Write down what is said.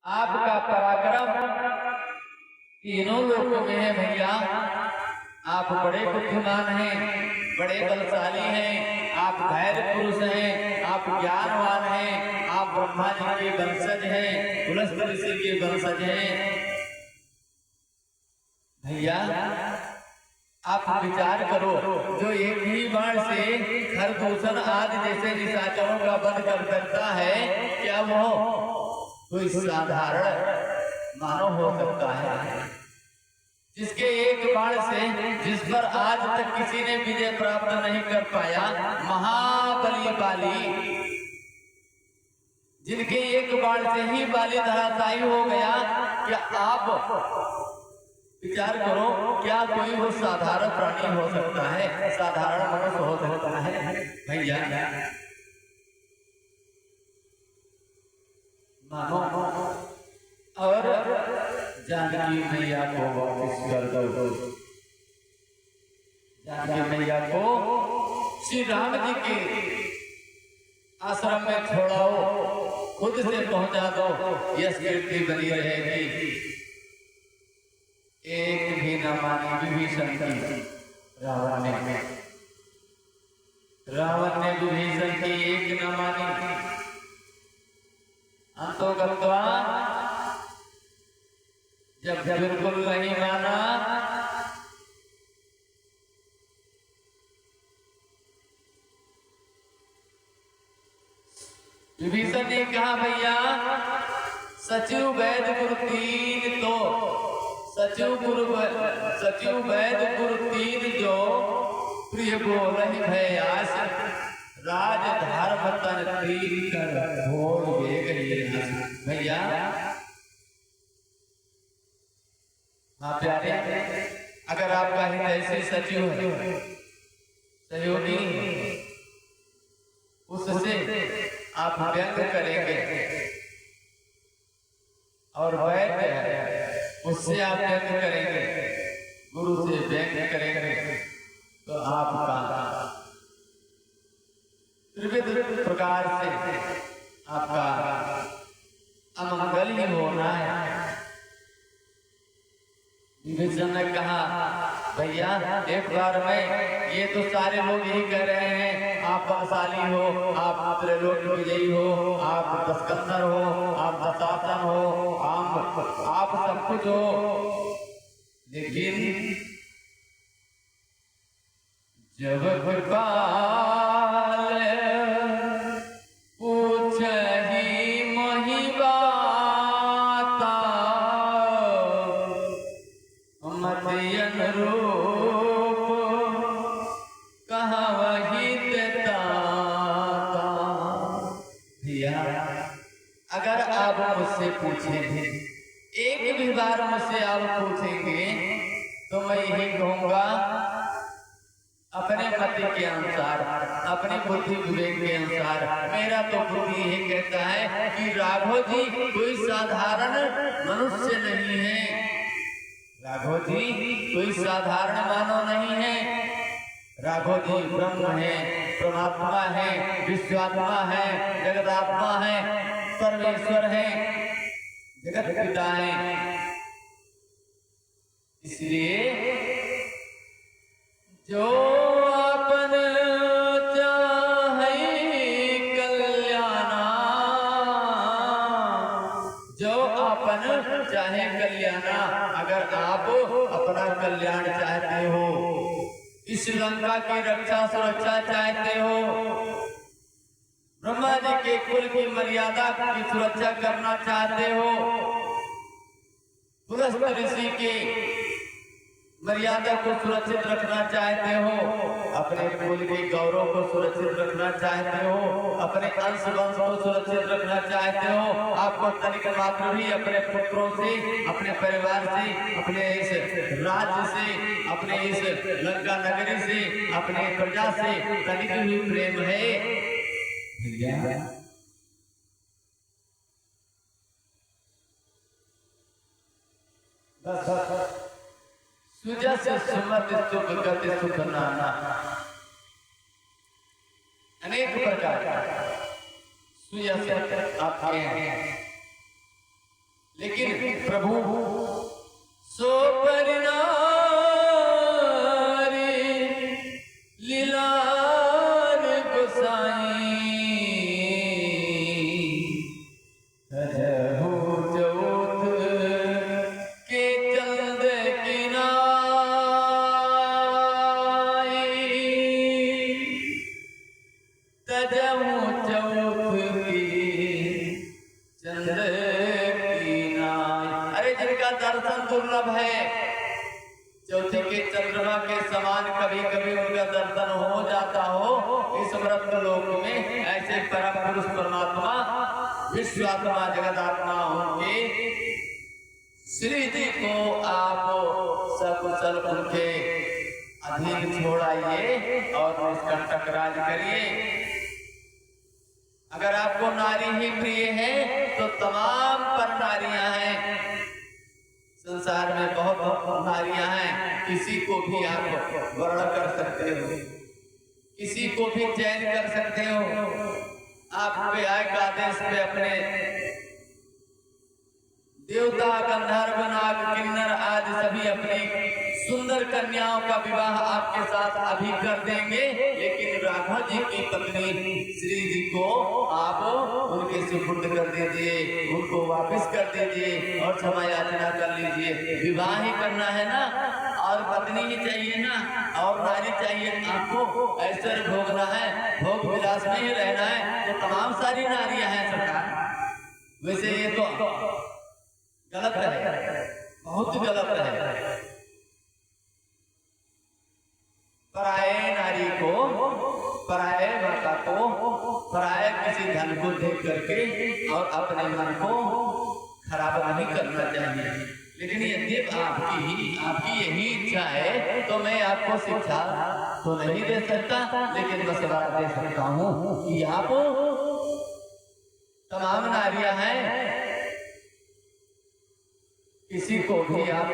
आपका पराक्रम तीनों लोकों में है भैया। आप बड़े बुद्धिमान हैं, बड़े बलशाली हैं, आप धैर्य पुरुष हैं, आप ज्ञानवान हैं, आप ब्रह्मा जी के वंशज हैं, पुलस्त ऋषि के वंशज हैं। भैया आप विचार करो, जो एक ही बाण से खरदूषण आदि जैसे निशाचरों का वध कर सकता है, क्या वो कोई साधारण मानव हो सकता है? जिसके एक बाण से, जिस पर आज तक किसी ने विजय प्राप्त नहीं कर पाया, महाबली बाली, जिनके एक बाण से ही बाली धराशायी हो गया, क्या आप विचार करो, क्या कोई वो साधारण प्राणी हो सकता है, साधारण मनुष्य हो सकता है? भैया मानो और जानकी मैया को वापस कर दो। जानकी मैया को श्री राम जी के आश्रम में छोड़ाओ, खुद से पहुंचा दो, यश कीर्ति बनी रहेगी। एक भी न मानी विभीषण की रावण ने विभीषण की एक न मानी। अंतो गत्वा जब बिल्कुल नहीं माना, विभीषण ने कहा भैया सचिव वैद गुरु तीन, तो सचिव वैद गुरु तीन जो प्रिय बोलहि भयास, राज धर्म तन तीन कर भोग गए। भैया हाँ प्यारे, अगर आपका हृदय से सचिव है, सहयोगी, उससे आप व्यक्त करेंगे, और वैद्य है उससे आप व्यक्त करेंगे, गुरु से व्यक्त करेंगे, तो आपका त्रिविध प्रकार से आपका अमंगल ही होना है। विभीषण ने कहा भैया एक बार में, ये तो सारे लोग यही कह रहे हैं, आप बलशाली हो, आप त्रैलोक विजयी हो, आप दशकंदर हो, आप दशासन हो, आप सब कुछ हो, लेकिन जब कृपाल पूछहि मोहि बाता, मति अनुरूप कहवहि ताता। भैया अगर आप मुझसे पूछेंगे, एक भी बार मुझसे आप पूछेंगे, तो मैं यही कहूंगा अपने मति के अनुसार, अपनी बुद्धि विवेक के अनुसार। मेरा तो बुद्धि यही कहता है कि राघव जी कोई साधारण मनुष्य नहीं है, राघव जी कोई साधारण मानव नहीं है। राघव जी ब्रह्म है, परमात्मा है, विश्वात्मा है, जगदात्मा है, सर्वेश्वर है, जगत पिता है। इसलिए जो अपन चाहे कल्याणा, जो अपन चाहे कल्याणा, अगर आप अपना कल्याण चाहते हो, इस लंका की रक्षा सुरक्षा चाहते हो, ब्रह्मा जी के कुल की मर्यादा की सुरक्षा करना चाहते हो, पुलस्त ऋषि के मर्यादा को सुरक्षित रखना चाहते हो, अपने कुल के गौरव को सुरक्षित रखना चाहते हो, अपने अंश वंश को सुरक्षित रखना चाहते हो, आपको तनिक मात्र भी अपने पुत्रों से, अपने परिवार से, अपने इस राज्य से, अपने इस लंका नगरी से, अपने प्रजा से तनिक भी प्रेम है? सुजस सुमति सुख गति सुख नाना, अनेक प्रकार सुयस आपके हैं। लेकिन प्रभु सो परिणारी लीलार गोसाई तजहु चौथ के चंद किनाई तजहु चौथ की चंद जिनका दर्शन दुर्लभ है, चौथी के चंद्रमा के समान कभी कभी उनका दर्शन हो जाता हो इस मृत लोक में, ऐसे परम पुरुष परमात्मा विश्वात्मा जगदात्मा होंगे श्री जी को आप सकुशल उनके अधीन छोड़ाइए और निष्कंटक राज करिए। अगर आपको नारी ही प्रिय है तो तमाम पर नारियां हैं, संसार में बहुत नारियां हैं, किसी को भी आप वर्ण कर सकते हो, किसी को भी चयन कर सकते हो। आप विवाह के आदेश पे अपने देवता गंधर्व नाग किन्नर आदि सभी अपनी सुंदर कन्याओं का विवाह आपके साथ अभी कर देंगे, लेकिन राघव जी की पत्नी श्री जी को आप उनके सुपुर्द कर दीजिए, उनको वापस कर दीजिए और क्षमा याचना कर लीजिए। विवाह ही करना है ना, और पत्नी ही चाहिए ना, और नारी चाहिए आपको, ऐश्वर्य भोगना है, भोग विलास में ही रहना है, तो तमाम सारी नारियां हैं सरकार। वैसे ये तो गलत है, बहुत गलत है। पराये नारी को, पराये माता को, पराये किसी धन को देख करके और अपने मन को खराब नहीं करना चाहिए। लेकिन यदि आपकी यही इच्छा है तो मैं आपको शिक्षा तो नहीं दे सकता, लेकिन मशवरा दे सकता हूँ कि आप तमाम नारियां हैं, किसी को भी आप